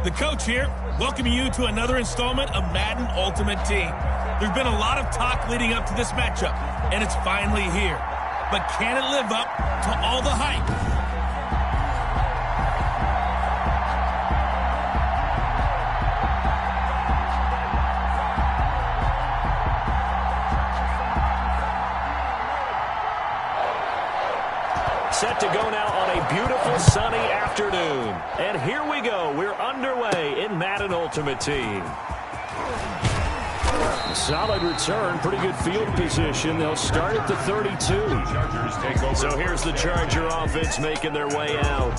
The coach here, welcoming you to another installment of Madden Ultimate Team. There's been a lot of talk leading up to this matchup, and it's finally here. But can it live up to all the hype? Set to go now on a beautiful sunny afternoon. And here we go. We're underway in Madden Ultimate Team. Solid return, pretty good field position. They'll start at the 32. So here's the Charger offense making their way out.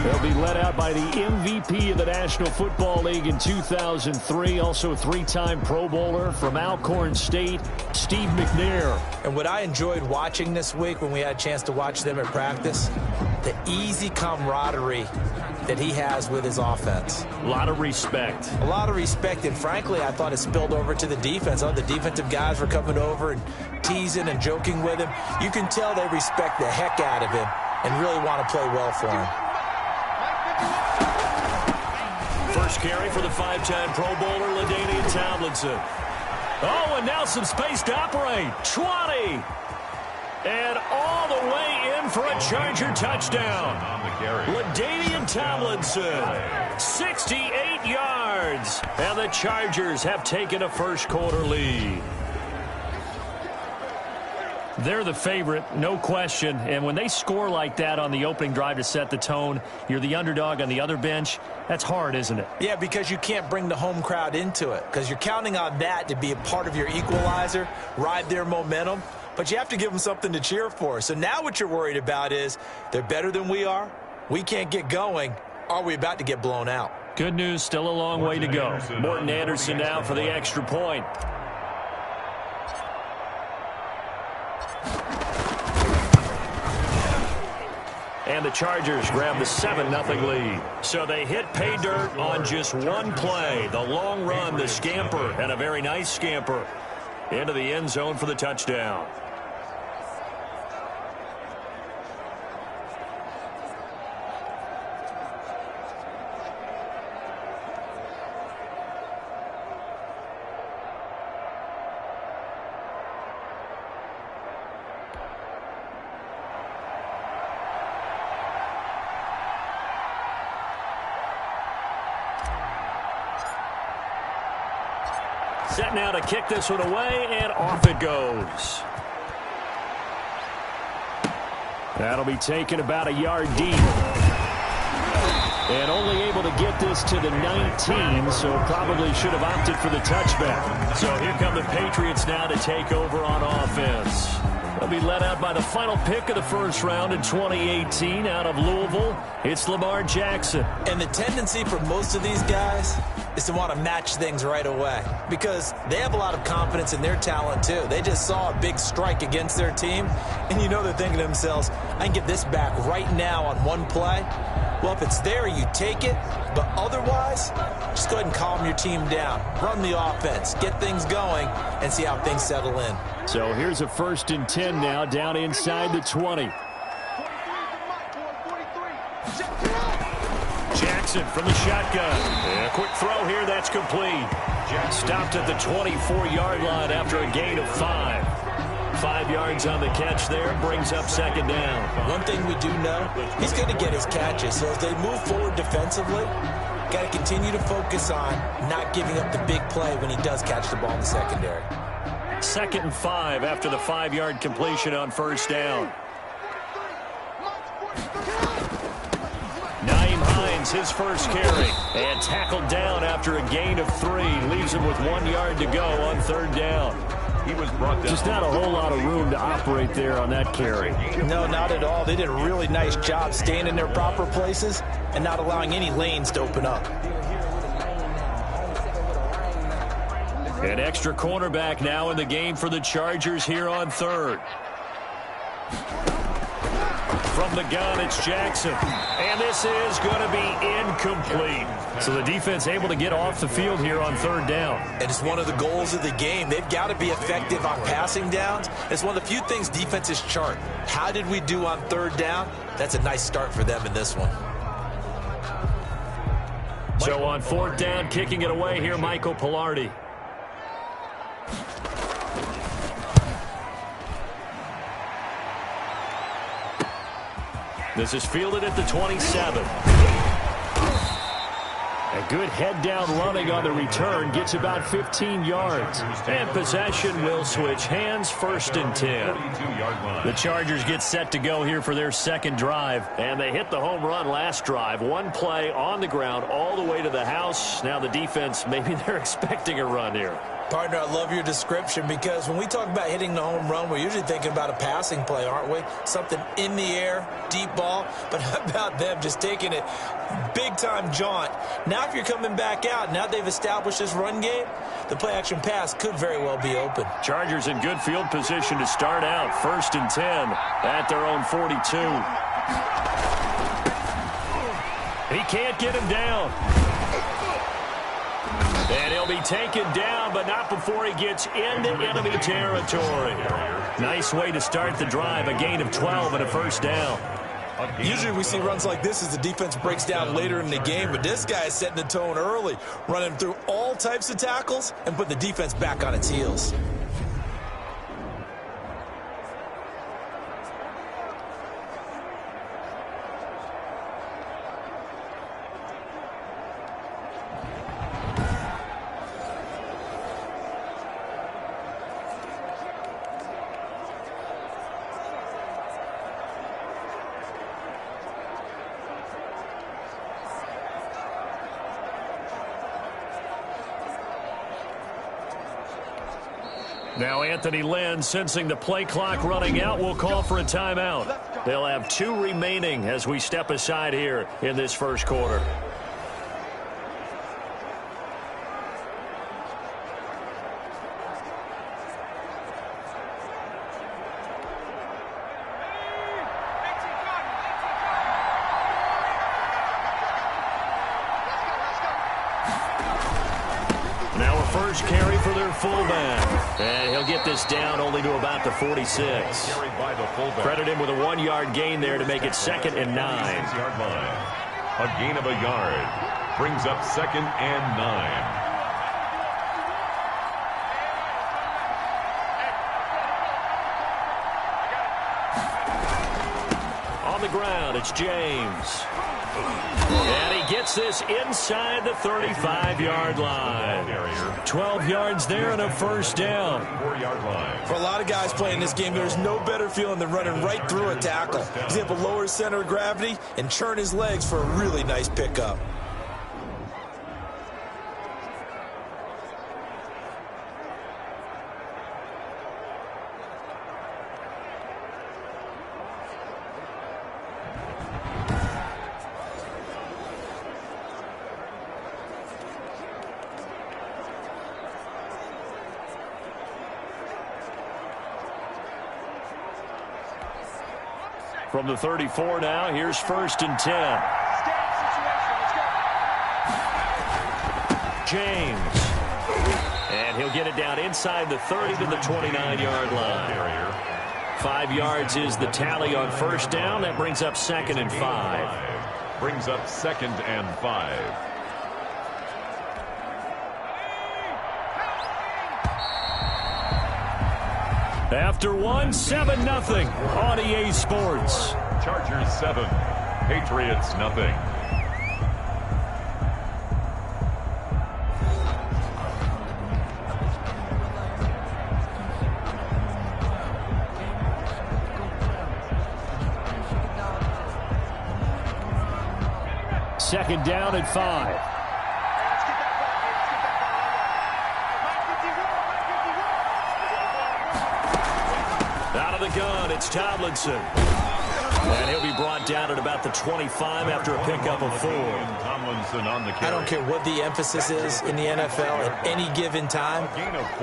They'll be led out by the MVP of the National Football League in 2003, also a three-time Pro Bowler from Alcorn State, Steve McNair. And what I enjoyed watching this week when we had a chance to watch them at practice, the easy camaraderie that he has with his offense. A lot of respect. A lot of respect, and frankly, I thought it spilled over to the defense. The defensive guys were coming over and teasing and joking with him. You can tell they respect the heck out of him and really want to play well for him. First carry for the five-time Pro Bowler, LaDainian Tomlinson. Oh, and now some space to operate. 20. And all the way in for a Charger touchdown. LaDainian Tomlinson, 68 yards. And the Chargers have taken a first-quarter lead. They're the favorite, no question. And when they score like that on the opening drive to set the tone, you're the underdog on the other bench. That's hard, isn't it? Yeah, because you can't bring the home crowd into it. Because you're counting on that to be a part of your equalizer, ride their momentum. But you have to give them something to cheer for. So now what you're worried about is they're better than we are. We can't get going. Are we about to get blown out? Good news, still a long way to go. Morton Anderson now for the extra point. And the Chargers grab the 7-0 lead. So they hit pay dirt on just one play. The long run, the scamper, and a very nice scamper into the end zone for the touchdown. Set now to kick this one away, and off it goes. That'll be taken about a yard deep. And only able to get this to the 19, so probably should have opted for the touchback. So here come the Patriots now to take over on offense. They'll be led out by the final pick of the first round in 2018 out of Louisville. It's Lamar Jackson. And the tendency for most of these guys is to want to match things right away because they have a lot of confidence in their talent too. They just saw a big strike against their team, and you know they're thinking to themselves, I can get this back right now on one play. Well, if it's there, you take it, but otherwise, just go ahead and calm your team down. Run the offense, get things going, and see how things settle in. So here's a 1st and 10 now, down inside the 20. Jackson from the shotgun. And a quick throw here, that's complete. Stopped at the 24-yard line after a gain of 5. 5 yards on the catch there, brings up 2nd down. One thing we do know, he's going to get his catches. So as they move forward defensively, got to continue to focus on not giving up the big play when he does catch the ball in the secondary. 2nd and 5 after the 5-yard completion on 1st down. Nyheim Hines, his first carry, and tackled down after a gain of 3. Leaves him with 1 yard to go on 3rd down. He was brought down. Just not a whole lot of room to operate there on that carry. No, not at all. They did a really nice job staying in their proper places and not allowing any lanes to open up. An extra cornerback now in the game for the Chargers here on 3rd. From the gun, it's Jackson. And this is going to be incomplete. So the defense able to get off the field here on 3rd down. And it's one of the goals of the game. They've got to be effective on passing downs. It's one of the few things defenses chart. How did we do on 3rd down? That's a nice start for them in this one. So on 4th down, kicking it away here, Michael Pilardi. This is fielded at the 27. A good head-down running on the return gets about 15 yards. And possession will switch hands, 1st and 10. The Chargers get set to go here for their second drive. And they hit the home run last drive. One play on the ground all the way to the house. Now the defense, maybe they're expecting a run here. Partner, I love your description because when we talk about hitting the home run, we're usually thinking about a passing play, aren't we? Something in the air, deep ball. But how about them just taking it big-time jaunt? Now if you're coming back out, now they've established this run game, the play-action pass could very well be open. Chargers in good field position to start out. 1st and 10 at their own 42. He can't get him down. And he'll be taken down, but not before he gets into enemy territory. Nice way to start the drive, a gain of 12 and a 1st down. Usually we see runs like this as the defense breaks down later in the game, but this guy is setting the tone early, running through all types of tackles and put the defense back on its heels. Now Anthony Lynn, sensing the play clock running out, will call for a timeout. They'll have 2 remaining as we step aside here in this first quarter. Now a first carry for their fullback. And he'll get this down only to about the 46. Credit him with a 1-yard gain there to make it 2nd and 9. Yard line. A gain of a yard brings up 2nd and 9. On the ground, it's James. And he gets this inside the 35-yard line. 12 yards there and a 1st down. 4-yard line. For a lot of guys playing this game, there's no better feeling than running right through a tackle. He's able to lower his center of gravity and churn his legs for a really nice pickup. From the 34 now, here's 1st and 10. James. And he'll get it down inside the 30 to the 29-yard line. 5 yards is the tally on 1st down. That brings up 2nd and 5. Brings up 2nd and 5. After one, 7-0 on EA Sports. Chargers 7, Patriots nothing. Second down at 5. Out of the gun, it's Tomlinson. And he'll be brought down at about the 25 after a pickup of 4. Tomlinson on the carry. I don't care what the emphasis is in the NFL at any given time.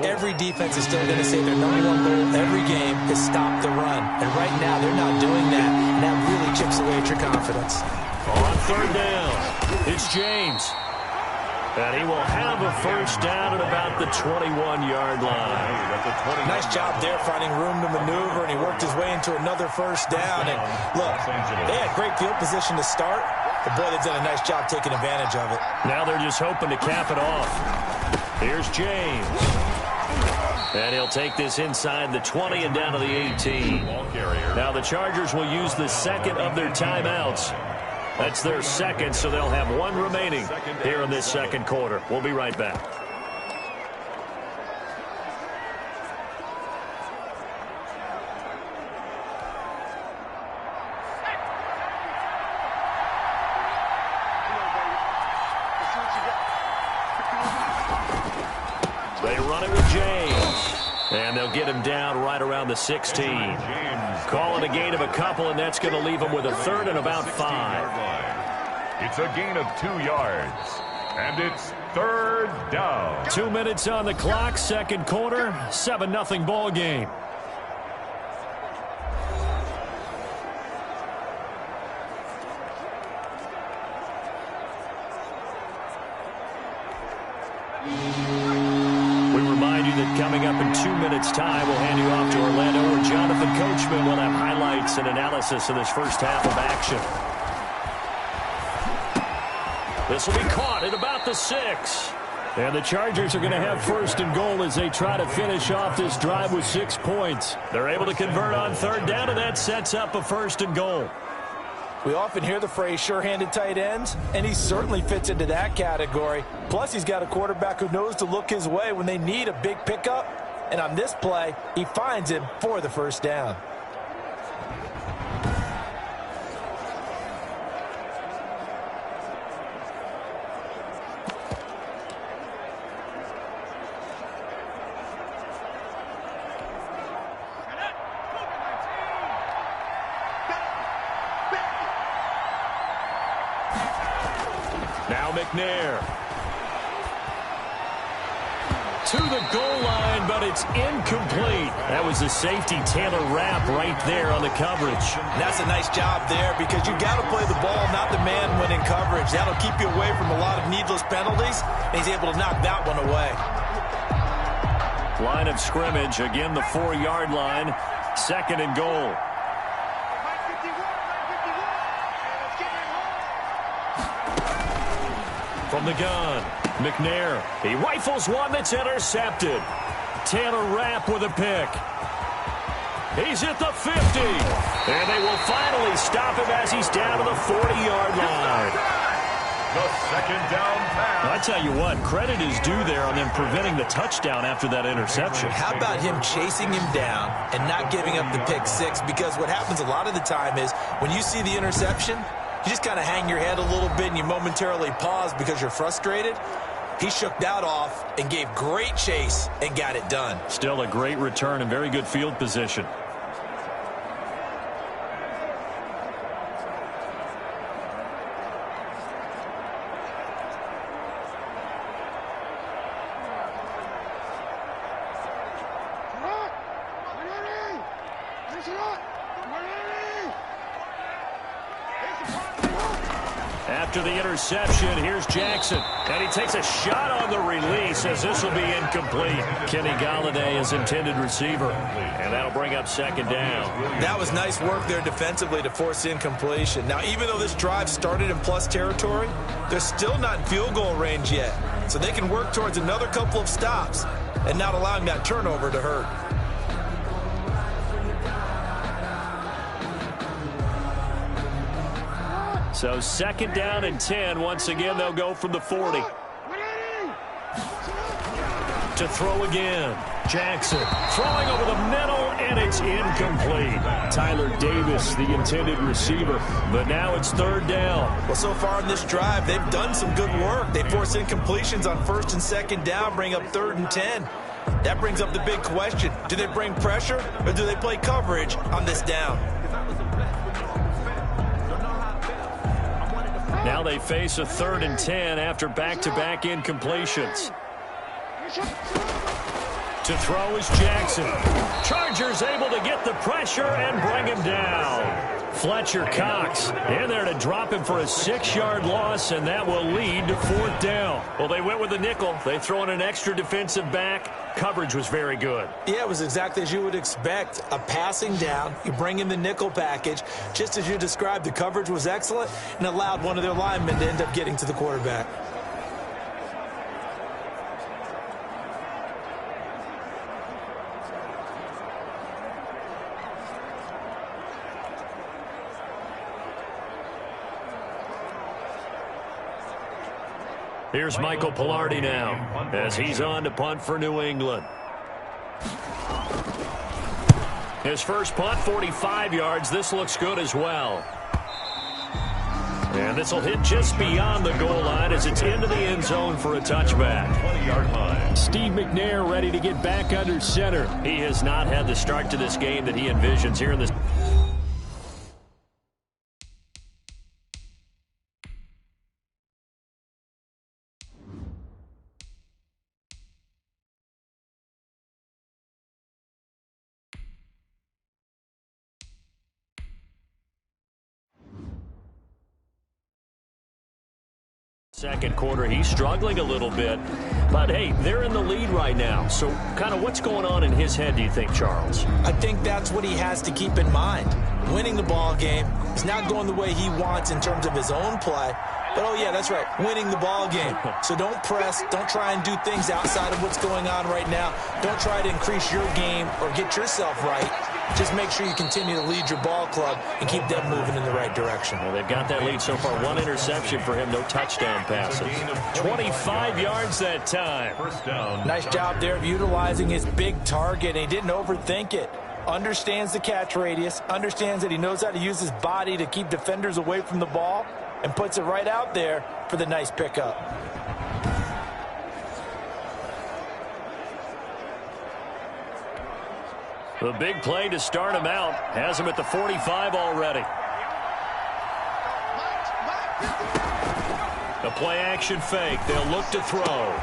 Every defense is still going to say their #1 goal every game is stop the run. And right now, they're not doing that. And that really chips away at your confidence. On 3rd down, it's James. And he will have a 1st down at about the 21-yard line. Nice job there finding room to maneuver, and he worked his way into another 1st down. And look, they had great field position to start, But boy, they've done a nice job taking advantage of it. Now they're just hoping to cap it off. Here's James. And he'll take this inside the 20 and down to the 18. Now the Chargers will use the second of their timeouts. That's their second, so they'll have one remaining here in this second quarter. We'll be right back. They run it with James. And they'll get him down right around the 16. Calling a gain of a couple, and that's going to leave him with a third and about 5. It's a gain of 2 yards. And it's third down. 2 minutes on the clock, second quarter, 7-0 ball game. Coming up in 2 minutes' time, we'll hand you off to Orlando, where Jonathan Coachman will have highlights and analysis of this first half of action. This will be caught at about the 6. And the Chargers are going to have first and goal as they try to finish off this drive with 6 points. They're able to convert on third down, and that sets up a first and goal. We often hear the phrase sure-handed tight ends, and he certainly fits into that category. Plus, he's got a quarterback who knows to look his way when they need a big pickup. And on this play, he finds him for the first down. Now McNair. To the goal line, but it's incomplete. That was the safety, Taylor Rapp, right there on the coverage. And that's a nice job there because you got to play the ball, not the man when in coverage. That'll keep you away from a lot of needless penalties, and he's able to knock that one away. Line of scrimmage, again the 4-yard line, second and goal. From the gun, McNair. He rifles one that's intercepted. Taylor Rapp with a pick. He's at the 50. And they will finally stop him as he's down to the 40-yard line. The second down pass. I tell you what, credit is due there on them preventing the touchdown after that interception. How about him chasing him down and not giving up the pick 6? Because what happens a lot of the time is when you see the interception, you just kind of hang your head a little bit and you momentarily pause because you're frustrated. He shook that off and gave great chase and got it done. Still a great return and very good field position. After the interception, here's Jackson. And he takes a shot on the release as this will be incomplete. Kenny Galladay is intended receiver. And that'll bring up second down. That was nice work there defensively to force incompletion. Now, even though this drive started in plus territory, they're still not in field goal range yet. So they can work towards another couple of stops and not allowing that turnover to hurt. So second down and 10. Once again, they'll go from the 40. To throw again. Jackson throwing over the middle, and it's incomplete. Tyler Davis, the intended receiver. But now it's third down. Well, so far in this drive, they've done some good work. They force incompletions on first and second down, bring up third and 10. That brings up the big question. Do they bring pressure, or do they play coverage on this down? Now they face a third and 10 after back-to-back incompletions. To throw is Jackson. Chargers able to get the pressure and bring him down. Fletcher Cox in there to drop him for a 6-yard loss, and that will lead to 4th down. Well, they went with the nickel. They throw in an extra defensive back. Coverage was very good. Yeah, it was exactly as you would expect. A passing down. You bring in the nickel package. Just as you described, the coverage was excellent and allowed one of their linemen to end up getting to the quarterback. Here's Michael Pilardi now as he's on to punt for New England. His first punt, 45 yards. This looks good as well. And this will hit just beyond the goal line as it's into the end zone for a touchback. 20-yard line. Steve McNair ready to get back under center. He has not had the start to this game that he envisions here in this. Second quarter, he's struggling a little bit. But, hey, they're in the lead right now. So, kind of what's going on in his head, do you think, Charles? I think that's what he has to keep in mind. Winning the ball game is not going the way he wants in terms of his own play. But, oh, yeah, that's right, winning the ball game. So don't press. Don't try and do things outside of what's going on right now. Don't try to increase your game or get yourself right. Just make sure you continue to lead your ball club and keep them moving in the right direction. Well, they've got that lead so far. 1 interception for him, no touchdown passes. 25 yards that time. First down. Nice job there of utilizing his big target. And he didn't overthink it. Understands the catch radius. Understands that he knows how to use his body to keep defenders away from the ball. And puts it right out there for the nice pickup. The big play to start him out has him at the 45 already. The play action fake. They'll look to throw.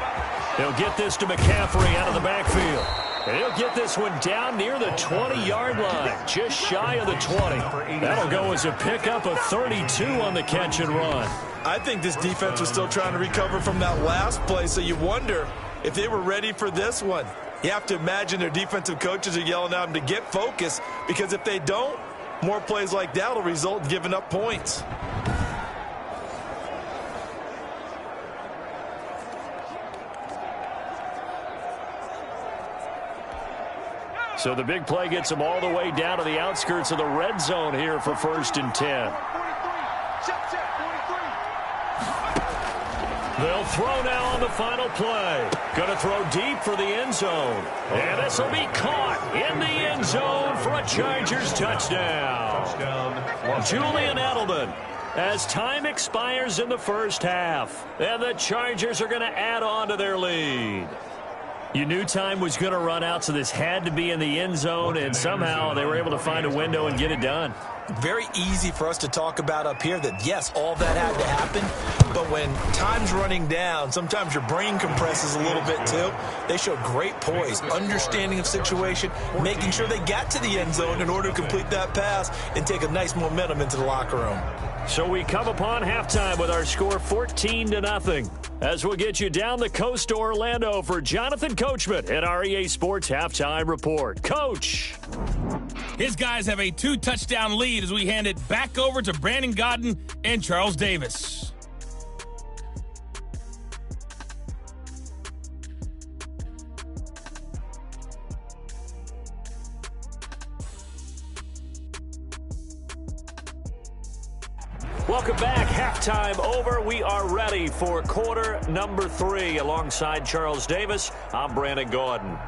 They'll get this to McCaffrey out of the backfield. And he'll get this one down near the 20-yard line, just shy of the 20. That'll go as a pickup of 32 on the catch and run. I think this defense was still trying to recover from that last play, so you wonder if they were ready for this one. You have to imagine their defensive coaches are yelling at them to get focused, because if they don't, more plays like that will result in giving up points. So the big play gets them all the way down to the outskirts of the red zone here for 1st and 10. They'll throw now on the final play. Going to throw deep for the end zone. And this will be caught in the end zone for a Chargers touchdown. Julian Edelman, as time expires in the first half. And the Chargers are going to add on to their lead. You knew time was going to run out, so this had to be in the end zone, and somehow they were able to find a window and get it done. Very easy for us to talk about up here that, yes, all that had to happen, but when time's running down, sometimes your brain compresses a little bit too. They showed great poise, understanding of situation, making sure they got to the end zone in order to complete that pass and take a nice momentum into the locker room. So we come upon halftime with our score 14-0. As we'll get you down the coast to Orlando for Jonathan Coachman at our EA Sports Halftime Report. Coach! His guys have a 2-touchdown lead as we hand it back over to Brandon Godden and Charles Davis. Welcome back. Halftime over. We are ready for quarter number 3. Alongside Charles Davis, I'm Brandon Gordon.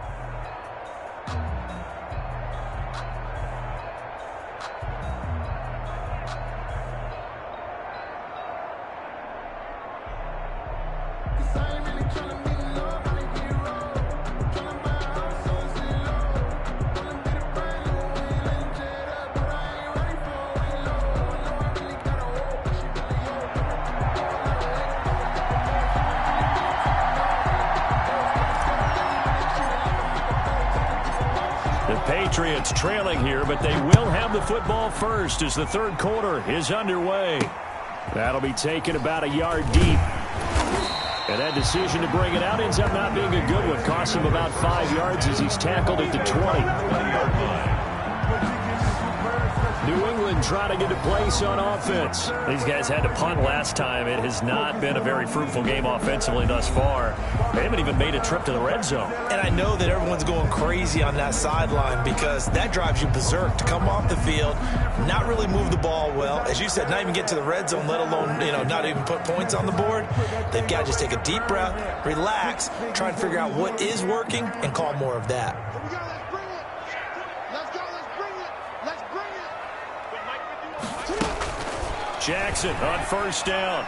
Patriots trailing here, but they will have the football first as the third quarter is underway. That'll be taken about a yard deep. And that decision to bring it out ends up not being a good one. Costs him about 5 yards as he's tackled at the 20. New England trying to get a place on offense. These guys had to punt last time. It has not been a very fruitful game offensively thus far. They haven't even made a trip to the red zone. And I know that everyone's going crazy on that sideline because that drives you berserk to come off the field, not really move the ball well. As you said, not even get to the red zone, let alone, not even put points on the board. They've got to just take a deep breath, relax, try and figure out what is working and call more of that. Jackson on first down.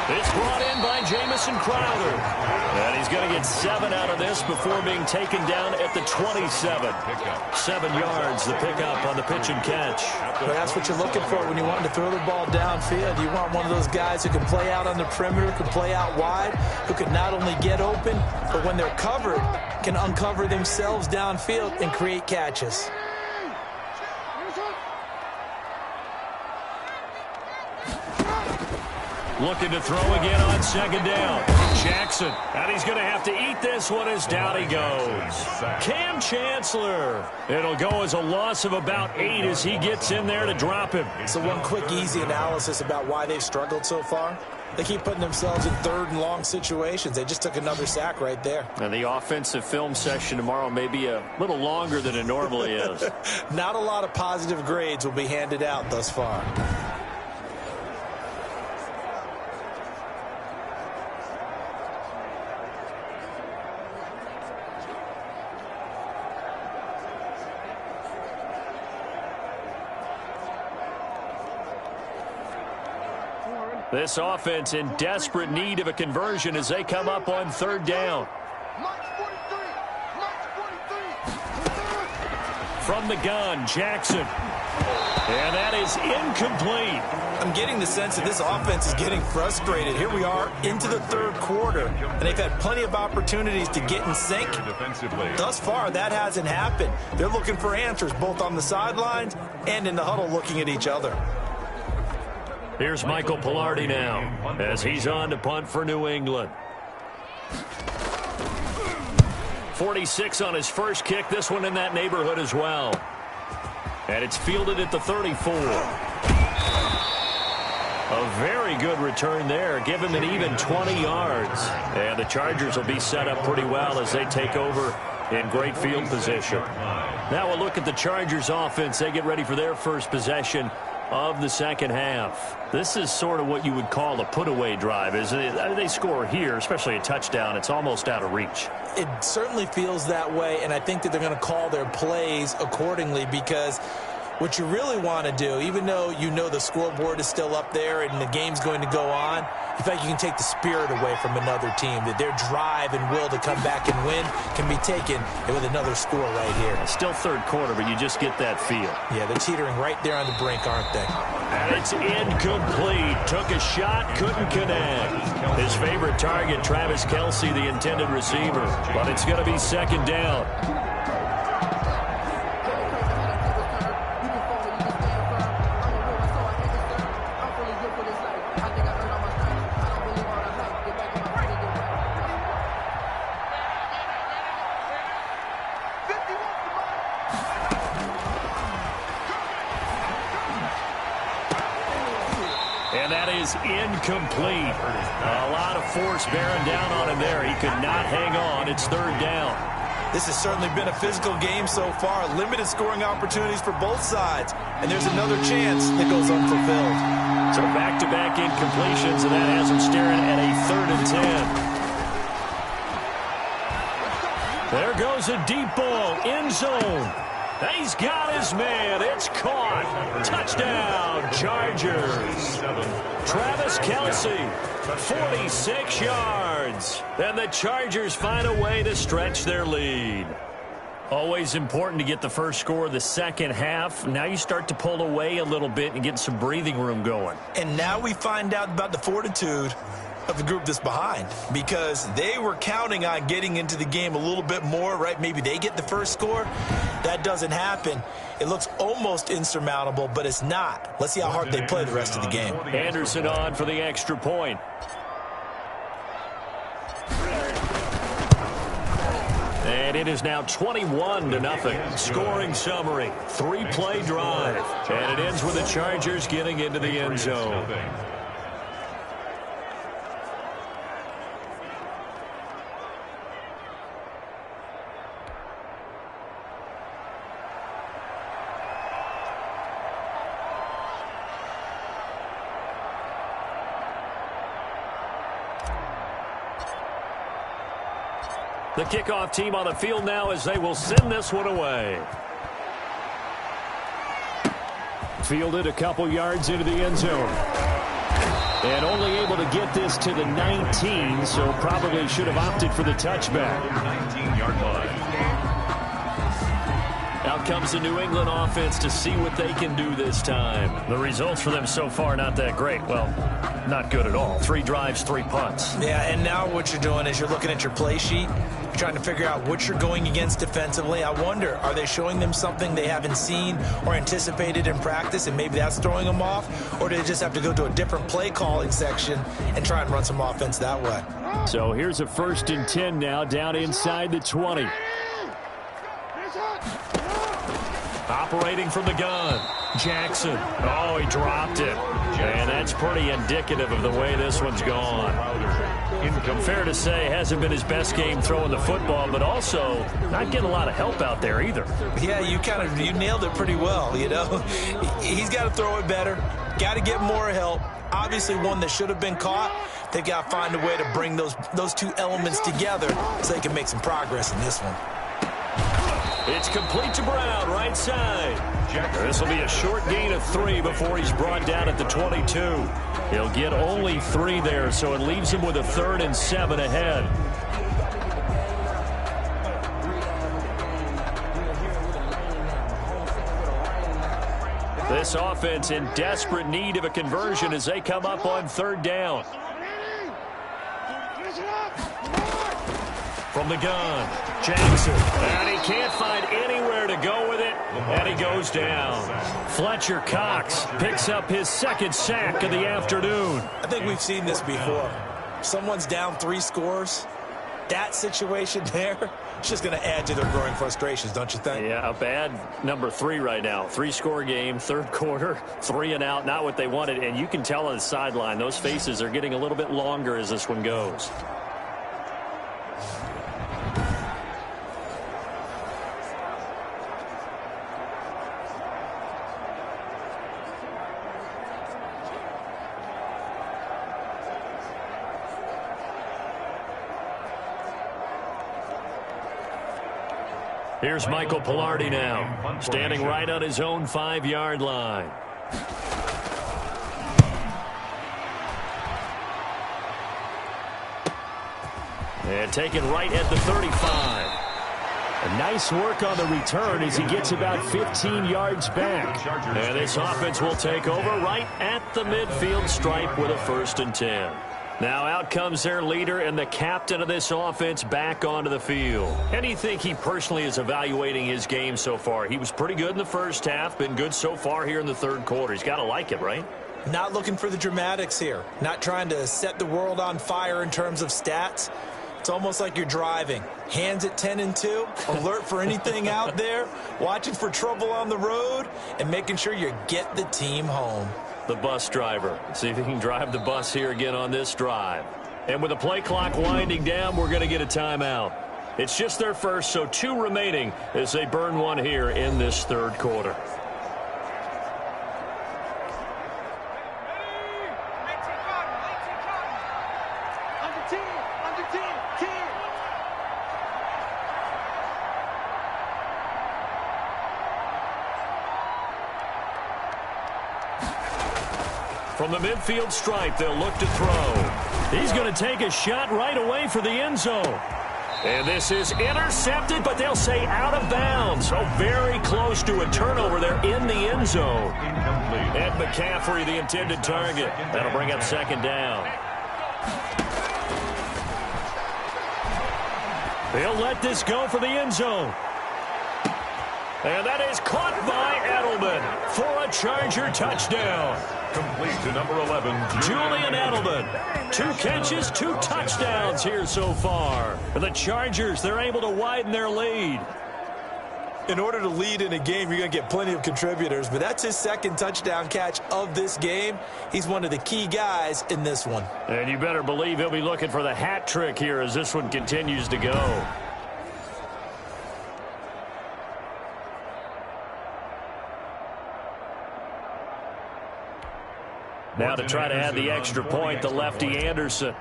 It's brought in by Jamison Crowder. And he's going to get 7 out of this before being taken down at the 27. 7 yards, the pickup on the pitch and catch. Well, that's what you're looking for when you want to throw the ball downfield. You want one of those guys who can play out on the perimeter, can play out wide, who can not only get open, but when they're covered, can uncover themselves downfield and create catches. Looking to throw again on second down. Jackson, and he's going to have to eat this one as down he goes. Cam Chancellor. It'll go as a loss of about 8 as he gets in there to drop him. So one quick, easy analysis about why they've struggled so far. They keep putting themselves in third and long situations. They just took another sack right there. And the offensive film session tomorrow may be a little longer than it normally is. Not a lot of positive grades will be handed out thus far. This offense in desperate need of a conversion as they come up on third down. From the gun, Jackson. And that is incomplete. I'm getting the sense that this offense is getting frustrated. Here we are into the third quarter, and they've had plenty of opportunities to get in sync. Thus far, that hasn't happened. They're looking for answers both on the sidelines and in the huddle looking at each other. Here's Michael Pilardi now as he's on to punt for New England. 46 on his first kick. This one in that neighborhood as well. And it's fielded at the 34. A very good return there. Give him an even 20 yards. And the Chargers will be set up pretty well as they take over in great field position. Now we'll look at the Chargers offense. They get ready for their first possession of the second half. This is sort of what you would call a put-away drive. As they score here, especially a touchdown, it's almost out of reach. It certainly feels that way, and I think that they're going to call their plays accordingly because what you really want to do, even though you know the scoreboard is still up there and the game's going to go on, in fact, you can take the spirit away from another team, that their drive and will to come back and win can be taken with another score right here. Still third quarter, but you just get that feel. Yeah, they're teetering right there on the brink, aren't they? And it's incomplete. Took a shot, couldn't connect. His favorite target, Travis Kelce, the intended receiver. But it's going to be second down. And that is incomplete. A lot of force bearing down on him there. He could not hang on. It's third down. This has certainly been a physical game so far. Limited scoring opportunities for both sides. And there's another chance that goes unfulfilled. So back-to-back incompletions, and that has him staring at a 3rd and 10. There goes a deep ball, end zone. He's got his man. It's caught. Touchdown, Chargers. Travis Kelce, 46 yards. And the Chargers find a way to stretch their lead. Always important to get the first score of the second half. Now you start to pull away a little bit and get some breathing room going. And now we find out about the fortitude of the group that's behind, because they were counting on getting into the game a little bit more, right? Maybe they get the first score. That doesn't happen. It looks almost insurmountable, but it's not. Let's see how hard they play the rest of the game. Anderson on for the extra point. And it is now 21-0. Scoring summary, 3-play drive. And it ends with the Chargers getting into the end zone. The kickoff team on the field now as they will send this one away. Fielded a couple yards into the end zone. And only able to get this to the 19, so probably should have opted for the touchback. 19-yard line. Out comes the New England offense to see what they can do this time. The results for them so far not that great. Well, not good at all. 3 drives, 3 punts. Yeah, and now what you're doing is you're looking at your play sheet. You're trying to figure out what you're going against defensively. I wonder, are they showing them something they haven't seen or anticipated in practice, and maybe that's throwing them off? Or do they just have to go to a different play calling section and try and run some offense that way? So here's a 1st and 10 now, down inside the 20. Operating from the gun, Jackson. Oh, he dropped it. And that's pretty indicative of the way this one's gone. Fair to say, hasn't been his best game throwing the football, but also not getting a lot of help out there either. Yeah, you nailed it pretty well, you know. He's got to throw it better, got to get more help. Obviously one that should have been caught. They got to find a way to bring those 2 elements together so they can make some progress in this one. It's complete to Brown, right side. This will be a short gain of 3 before he's brought down at the 22. He'll get only 3 there, so it leaves him with a 3rd and 7 ahead. This offense in desperate need of a conversion as they come up on 3rd down. From the gun, Jackson. And he can't find anywhere to go with it, and he goes down. Fletcher Cox picks up his 2nd sack of the afternoon. I think we've seen this before. Someone's down 3 scores. That situation there, it's just going to add to their growing frustrations, don't you think? Yeah, a bad number 3 right now. 3-score game, 3rd quarter, 3 and out, not what they wanted. And you can tell on the sideline, those faces are getting a little bit longer as this one goes. Here's Michael Pilardi now, standing right on his own 5-yard line. And taken right at the 35. A nice work on the return as he gets about 15 yards back. And this offense will take over right at the midfield stripe with a 1st and 10. Now out comes their leader and the captain of this offense back onto the field. How do you think he personally is evaluating his game so far? He was pretty good in the 1st half, been good so far here in the 3rd quarter. He's got to like it, right? Not looking for the dramatics here. Not trying to set the world on fire in terms of stats. It's almost like you're driving. Hands at 10 and 2, alert for anything out there, watching for trouble on the road, and making sure you get the team home. The bus driver. See if he can drive the bus here again on this drive. And with the play clock winding down, we're going to get a timeout. It's just their first, so 2 remaining as they burn one here in this 3rd quarter. From the midfield stripe, they'll look to throw. He's going to take a shot right away for the end zone. And this is intercepted, but they'll say out of bounds. So very close to a turnover there in the end zone. And McCaffrey, the intended target. That'll bring up 2nd down. They'll let this go for the end zone. And that is caught by Edelman for a Charger touchdown. Complete to number 11, Julian Edelman. 2 catches, 2 touchdowns here so far. For the Chargers, they're able to widen their lead. In order to lead in a game, you're going to get plenty of contributors, but that's his 2nd touchdown catch of this game. He's one of the key guys in this one. And you better believe he'll be looking for the hat trick here as this one continues to go. Now to try to add the extra point, the lefty Anderson.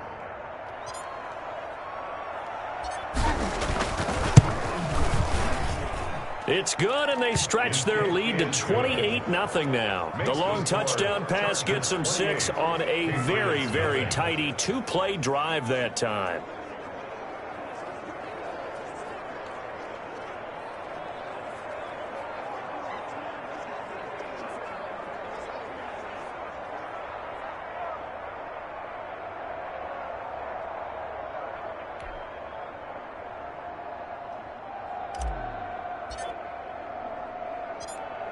It's good, and they stretch their lead to 28-0 now. The long touchdown pass gets them 6 on a very, very tidy 2-play drive that time.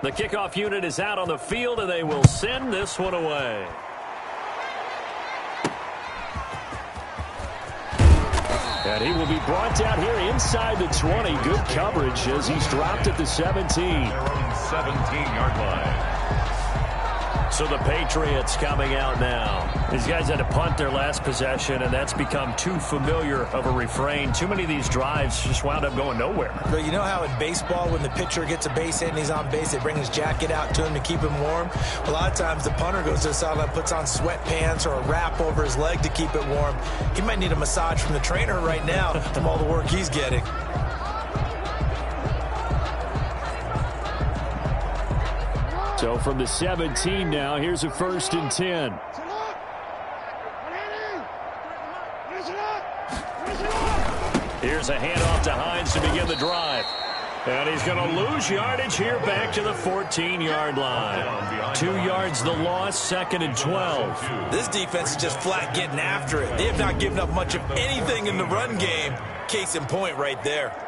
The kickoff unit is out on the field, and they will send this one away. And he will be brought down here inside the 20. Good coverage as he's dropped at the 17. their own 17-yard line. So the Patriots coming out now. These guys had to punt their last possession, and that's become too familiar of a refrain. Too many of these drives just wound up going nowhere. But you know how in baseball, when the pitcher gets a base hit and he's on base, they bring his jacket out to him to keep him warm? A lot of times the punter goes to the sideline, puts on sweatpants or a wrap over his leg to keep it warm. He might need a massage from the trainer right now from all the work he's getting. So from the 17 now, here's a 1st and 10. Here's a handoff to Hines to begin the drive. And he's going to lose yardage here back to the 14-yard line. 2 yards the loss, 2nd and 12. This defense is just flat getting after it. They have not given up much of anything in the run game. Case in point right there.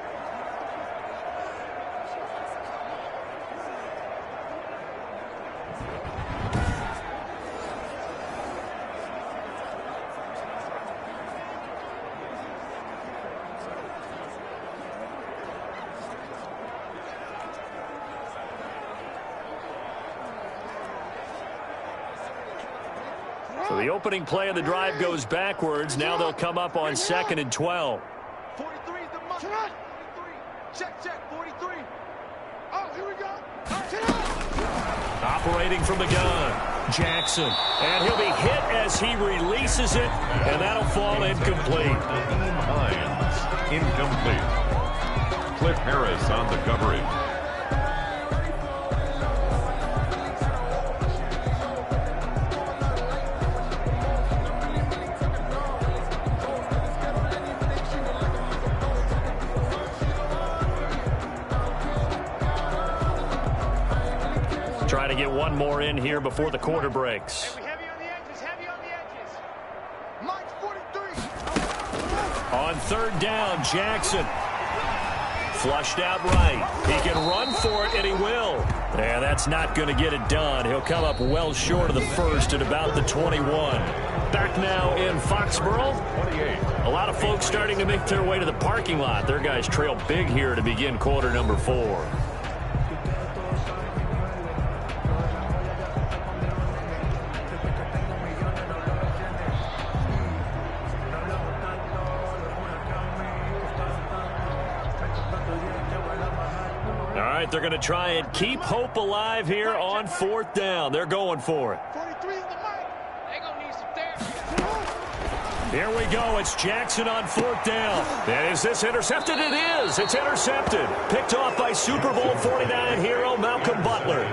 So the opening play of the drive goes backwards. Now they'll come up on 2nd and 12. 43 is the muscle. 43. Check, 43. Oh, here we go. Operating from the gun, Jackson. And he'll be hit as he releases it, and that'll fall incomplete. Hines, incomplete. Cliff Harris on the coverage. Trying to get one more in here before the quarter breaks. Heavy on the edges, heavy on the edges. Mike 43. On 3rd down, Jackson. Flushed out right. He can run for it, and he will. Yeah, that's not going to get it done. He'll come up well short of the 1st at about the 21. Back now in Foxborough. 28. A lot of folks starting to make their way to the parking lot. Their guys trail big here to begin quarter number 4. They're going to try and keep hope alive here on 4th down. They're going for it. 43 is the mic. They're going to need some therapy. Here we go. It's Jackson on 4th down. And is this intercepted? It is. It's intercepted. Picked off by Super Bowl 49 hero Malcolm Butler.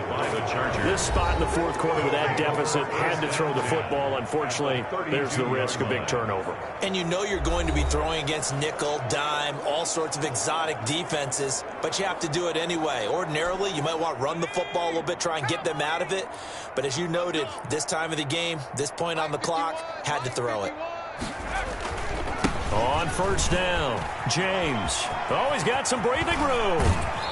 This spot in the 4th quarter with that deficit had to throw the football. Unfortunately, there's the risk of big turnover. And you know you're going to be throwing against nickel, dime, all sorts of exotic defenses, but you have to do it anyway. Ordinarily, you might want to run the football a little bit, try and get them out of it. But as you noted, this time of the game, this point on the clock, had to throw it. On first down, James. Oh, he's got some breathing room.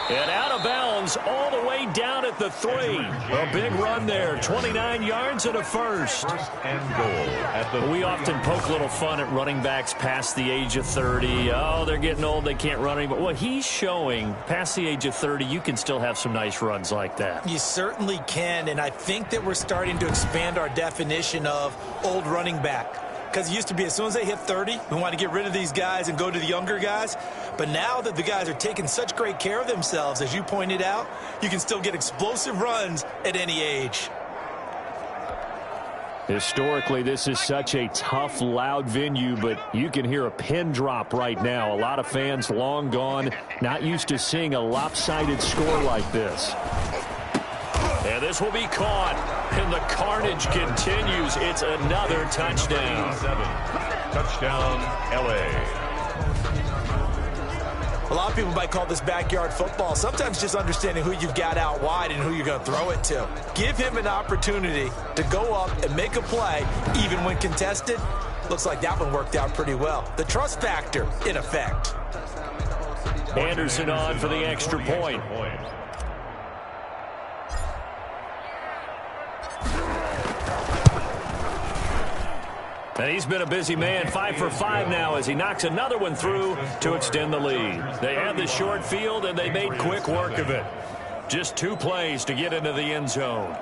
And out of bounds all the way down at the 3. A big run there, 29 yards and a first. First and goal at the We often poke a little fun at running backs past the age of 30. Oh, they're getting old, they can't run anymore. Well, he's showing past the age of 30, you can still have some nice runs like that. You certainly can, and I think that we're starting to expand our definition of old running back. Because it used to be as soon as they hit 30, we want to get rid of these guys and go to the younger guys. But now that the guys are taking such great care of themselves, as you pointed out, you can still get explosive runs at any age. Historically, this is such a tough, loud venue, but you can hear a pin drop right now. A lot of fans long gone, not used to seeing a lopsided score like this. And this will be caught, and the carnage continues. It's another touchdown. touchdown, LA. A lot of people might call this backyard football. Sometimes just understanding who you've got out wide and who you're going to throw it to. Give him an opportunity to go up and make a play, even when contested. Looks like that one worked out pretty well. The trust factor, in effect. Anderson on for the extra point. And he's been a busy man, 5 for 5 now as he knocks another one through to extend the lead. They had the short field, and they made quick work of it. Just 2 plays to get into the end zone.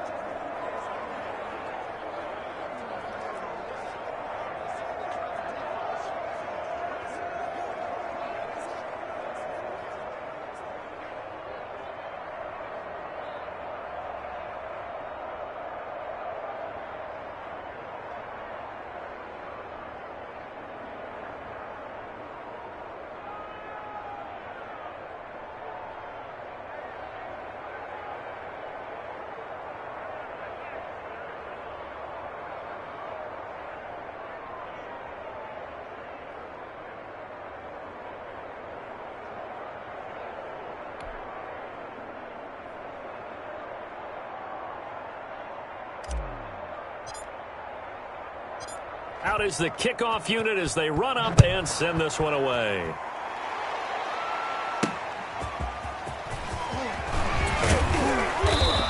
Out is the kickoff unit as they run up and send this one away.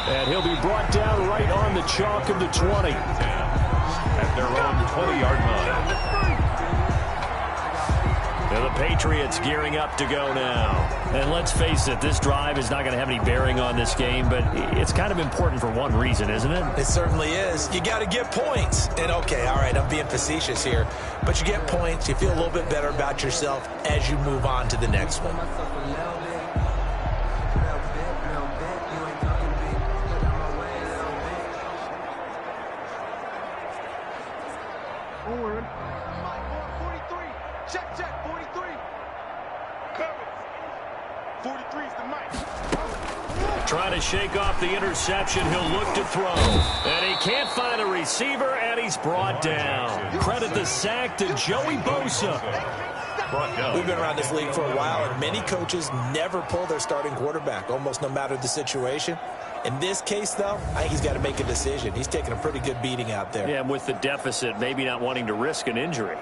And he'll be brought down right on the chalk of the 20. At their own 20-yard line. And the Patriots gearing up to go now. And let's face it, this drive is not going to have any bearing on this game, but it's kind of important for one reason, isn't it? It certainly is. You got to get points. And, okay, all right, I'm being facetious here. But you get points, you feel a little bit better about yourself as you move on to the next one. Forward. 43. Check, 43. Cover. 43 is the mic. Trying to shake off the interception. He'll look to throw. And he can't find a receiver, and he's brought down. Credit the sack to Joey Bosa. We've been around this league for a while, and many coaches never pull their starting quarterback, almost no matter the situation. In this case, though, I think he's got to make a decision. He's taking a pretty good beating out there. Yeah, and with the deficit, maybe not wanting to risk an injury.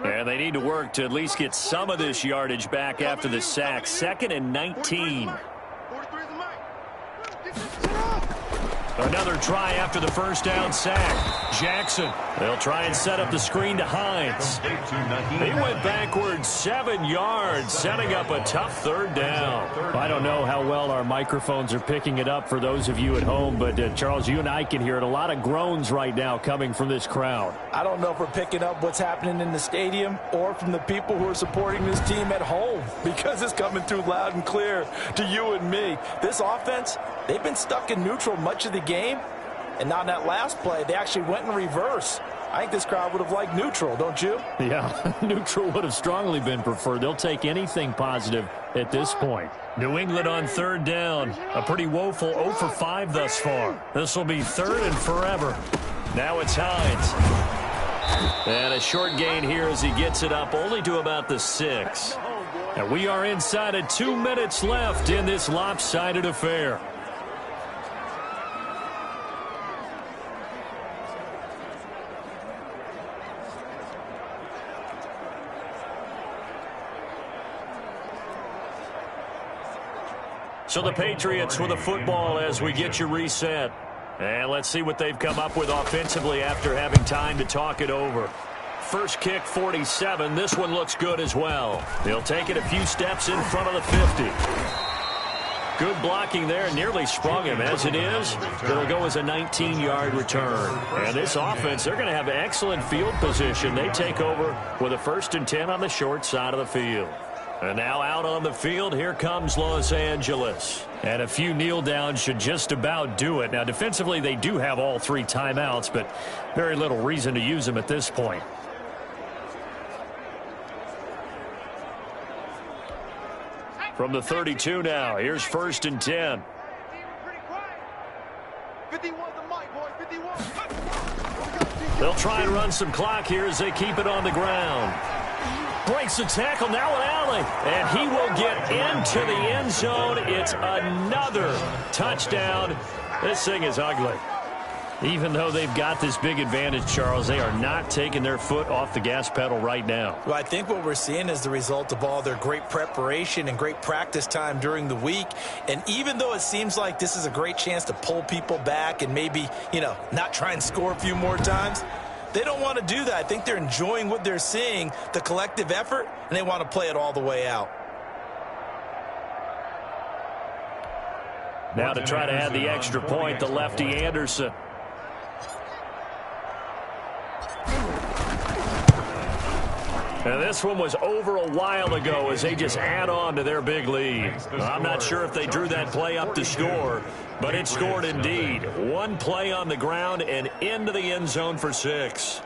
And they need to work to at least get some of this yardage back after the sack. 2nd and 19. 43 is the mic. Another try after the first down sack. Jackson. They'll try and set up the screen to Hines. He went backwards 7 yards, setting up a tough 3rd down. I don't know how well our microphones are picking it up for those of you at home, but Charles, you and I can hear it. A lot of groans right now coming from this crowd. I don't know if we're picking up what's happening in the stadium or from the people who are supporting this team at home, because it's coming through loud and clear to you and me. This offense, they've been stuck in neutral much of the game, And on that last play, they actually went in reverse. I think this crowd would have liked neutral, don't you? Yeah, neutral would have strongly been preferred. They'll take anything positive at this point. New England on third down. A pretty woeful 0 for 5 thus far. This will be third and forever. Now it's Hines. And a short gain here as he gets it up only to about the 6. And we are inside of 2 minutes left in this lopsided affair. So the Patriots with the football as we get you reset. And let's see what they've come up with offensively after having time to talk it over. First kick, 47. This one looks good as well. They'll take it a few steps in front of the 50. Good blocking there. Nearly sprung him. As it is, it'll go as a 19-yard return. And this offense, they're going to have excellent field position. They take over with a 1st and 10 on the short side of the field. And now out on the field, here comes Los Angeles. And a few kneel downs should just about do it. Now, defensively, they do have all 3 timeouts, but very little reason to use them at this point. From the 32 now, here's 1st and 10. 51 the mic, boy, 51. They'll try and run some clock here as they keep it on the ground. Breaks the tackle, now an alley, and he will get into the end zone. It's another touchdown. This thing is ugly. Even though they've got this big advantage, Charles, they are not taking their foot off the gas pedal right now. Well, I think what we're seeing is the result of all their great preparation and great practice time during the week. And even though it seems like this is a great chance to pull people back and maybe, not try and score a few more times, they don't want to do that. I think they're enjoying what they're seeing, the collective effort, and they want to play it all the way out. Now to try to add the extra point, the lefty Anderson. And this one was over a while ago as they just add on to their big lead. I'm not sure if they drew that play up to score, but it scored indeed. One play on the ground and into the end zone for 6.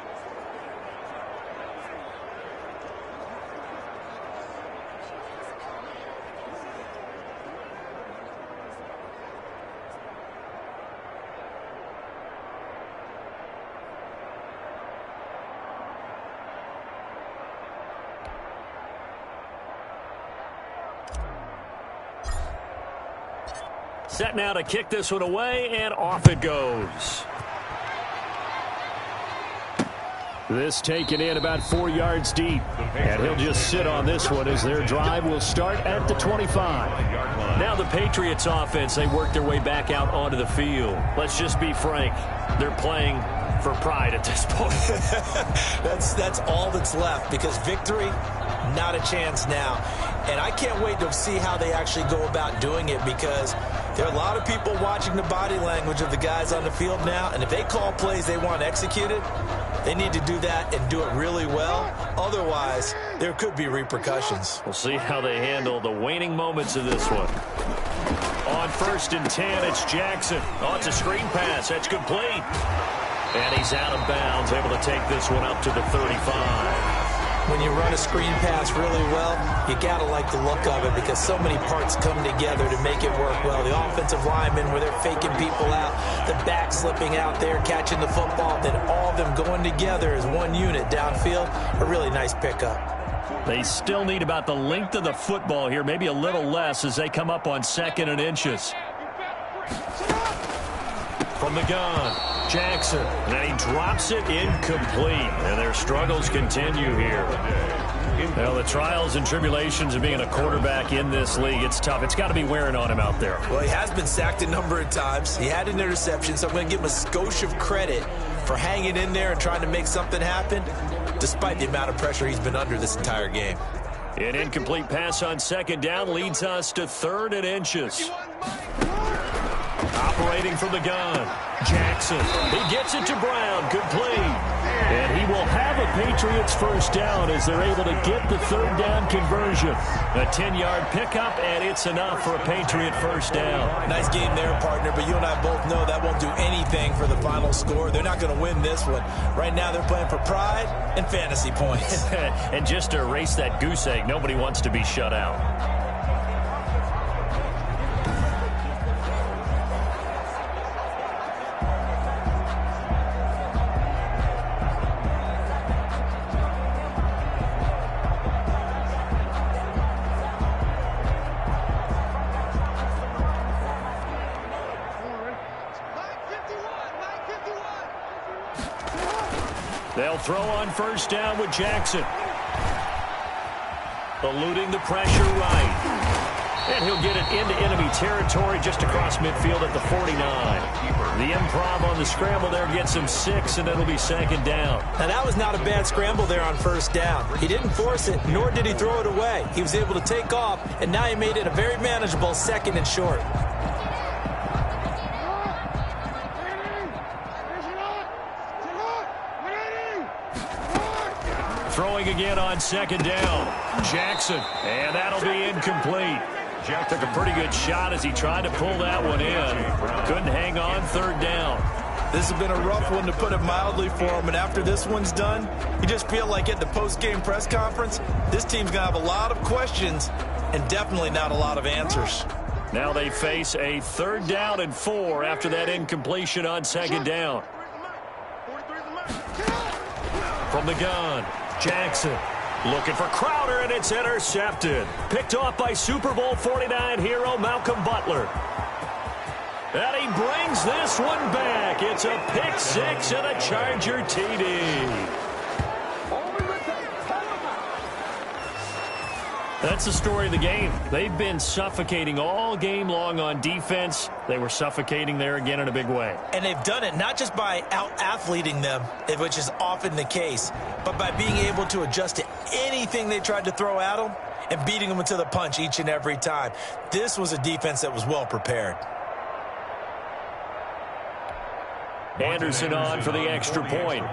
Set now to kick this one away, and off it goes. This taken in about 4 yards deep, and he'll just sit on this one as their drive will start at the 25. Now the Patriots offense, they work their way back out onto the field. Let's just be frank, they're playing for pride at this point. That's all that's left, because victory, not a chance now. And I can't wait to see how they actually go about doing it, because there are a lot of people watching the body language of the guys on the field now, and if they call plays they want executed, they need to do that and do it really well. Otherwise, there could be repercussions. We'll see how they handle the waning moments of this one. On 1st and 10, it's Jackson. Oh, it's a screen pass. That's complete. And he's out of bounds, able to take this one up to the 35. When you run a screen pass really well, you got to like the look of it, because so many parts come together to make it work well. The offensive linemen, where they're faking people out, the back slipping out there, catching the football, then all of them going together as one unit downfield. A really nice pickup. They still need about the length of the football here, maybe a little less as they come up on 2nd and inches. From the gun, Jackson, and then he drops it incomplete, and their struggles continue here. Well, the trials and tribulations of being a quarterback in this league, it's tough. It's got to be wearing on him out there. Well, he has been sacked a number of times. He had an interception, so I'm going to give him a skosh of credit for hanging in there and trying to make something happen, despite the amount of pressure he's been under this entire game. An incomplete pass on 2nd down leads us to 3rd and inches. Operating from the gun, Jackson. He gets it to Brown. Complete. And he will have a Patriots first down as they're able to get the third down conversion. A 10-yard pickup, and it's enough for a Patriot first down. Nice game there, partner, but you and I both know that won't do anything for the final score. They're not going to win this one. Right now they're playing for pride and fantasy points. And just to erase that goose egg, nobody wants to be shut out. They'll throw on first down with Jackson. Eluding the pressure right. And he'll get it into enemy territory just across midfield at the 49. The improv on the scramble there gets him 6, and it'll be second down. Now, that was not a bad scramble there on first down. He didn't force it, nor did he throw it away. He was able to take off, and now he made it a very manageable second and short. Throwing again on second down. Jackson, and that'll be incomplete. Jack took a pretty good shot as he tried to pull that one in. Couldn't hang on third down. This has been a rough one, to put it mildly, for him, and after this one's done, you just feel like at the post-game press conference, this team's going to have a lot of questions and definitely not a lot of answers. Now they face a third down and 4 after that incompletion on second down. From the gun, Jackson looking for Crowder, and it's intercepted. Picked off by Super Bowl 49 hero Malcolm Butler. And he brings this one back. It's a pick 6 and a Charger TD. That's the story of the game. They've been suffocating all game long on defense. They were suffocating there again in a big way. And they've done it not just by out-athleting them, which is often the case, but by being able to adjust to anything they tried to throw at them and beating them to the punch each and every time. This was a defense that was well prepared. Anderson on for the extra point.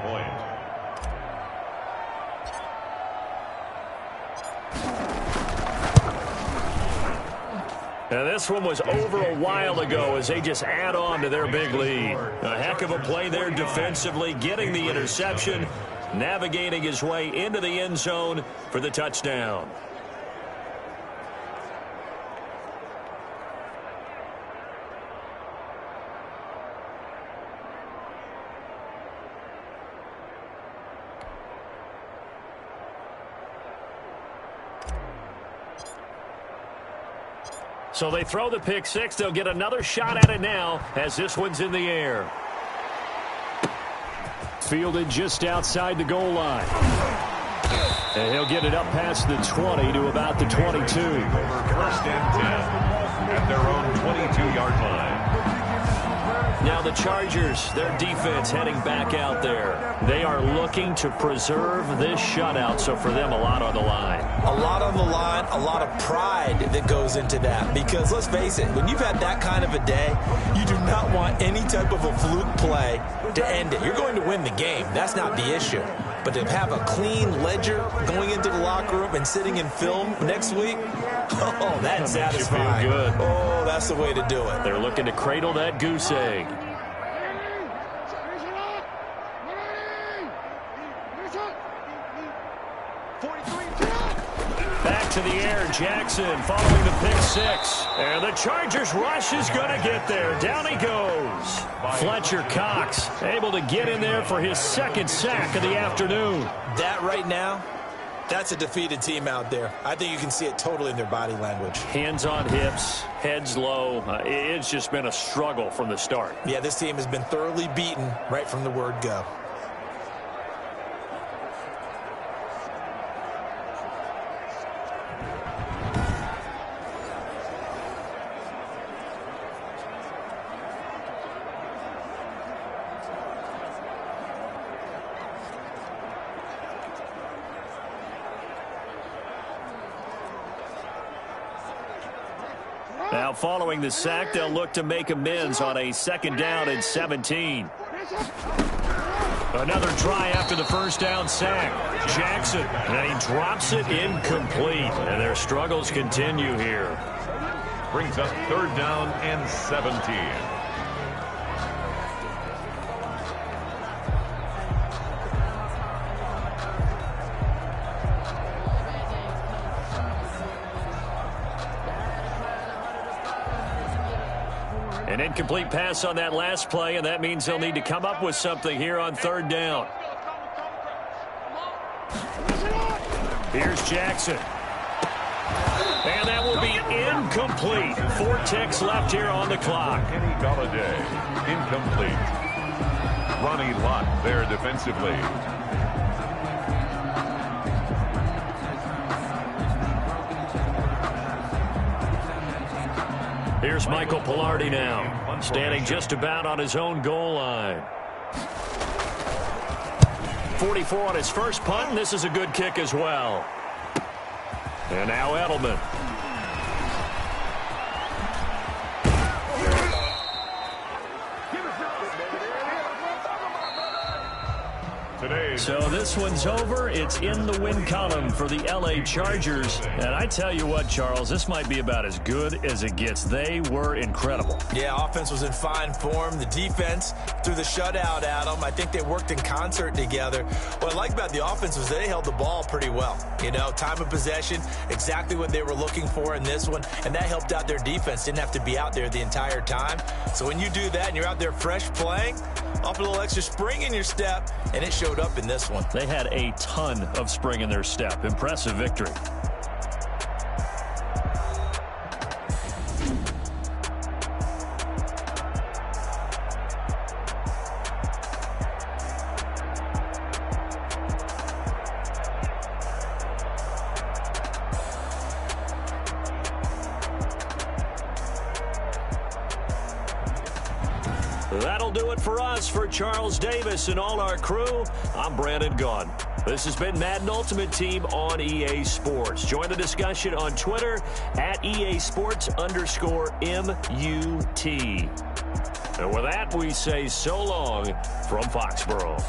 Now this one was over a while ago as they just add on to their big lead. A heck of a play there defensively, getting the interception, navigating his way into the end zone for the touchdown. So they throw the pick 6. They'll get another shot at it now as this one's in the air. Fielded just outside the goal line. And he'll get it up past the 20 to about the 22. First and 10 at their own 22-yard line. Now the Chargers, their defense heading back out there. They are looking to preserve this shutout, so for them, a lot on the line. A lot on the line, a lot of pride that goes into that. Because let's face it, when you've had that kind of a day, you do not want any type of a fluke play to end it. You're going to win the game. That's not the issue. But to have a clean ledger going into the locker room and sitting in film next week, oh, that's satisfying. Feel good. Oh, that's the way to do it. They're looking to cradle that goose egg. Back to the air, Jackson following the pick 6. And the Chargers rush is going to get there. Down he goes. Fletcher Cox able to get in there for his second sack of the afternoon. That right now, that's a defeated team out there. I think you can see it totally in their body language. Hands on hips, heads low. It's just been a struggle from the start. Yeah, this team has been thoroughly beaten right from the word go. Now following the sack, they'll look to make amends on a second down and 17. Another try after the first down sack. Jackson, and he drops it incomplete. And their struggles continue here. Brings up 3rd down and 17. An incomplete pass on that last play, and that means they'll need to come up with something here on 3rd down. Here's Jackson. And that will be incomplete. 4 ticks left here on the clock. Kenny Galladay, incomplete. Ronnie Lott there defensively. Here's Michael Pilardi now, standing just about on his own goal line. 44 on his first punt, and this is a good kick as well. And now Edelman. So this one's over. It's in the win column for the L.A. Chargers. And I tell you what, Charles, this might be about as good as it gets. They were incredible. Yeah, offense was in fine form. The defense threw the shutout at them. I think they worked in concert together. What I like about the offense was they held the ball pretty well. You know, time of possession, exactly what they were looking for in this one. And that helped out their defense. Didn't have to be out there the entire time. So when you do that and you're out there fresh playing, off a little extra spring in your step, and it showed up in this one. They had a ton of spring in their step. Impressive victory. That'll do it for us. For Charles Davis and all our crew, I'm Brandon Gaudin. This has been Madden Ultimate Team on EA Sports. Join the discussion on Twitter at EASports_MUT. And with that, we say so long from Foxborough.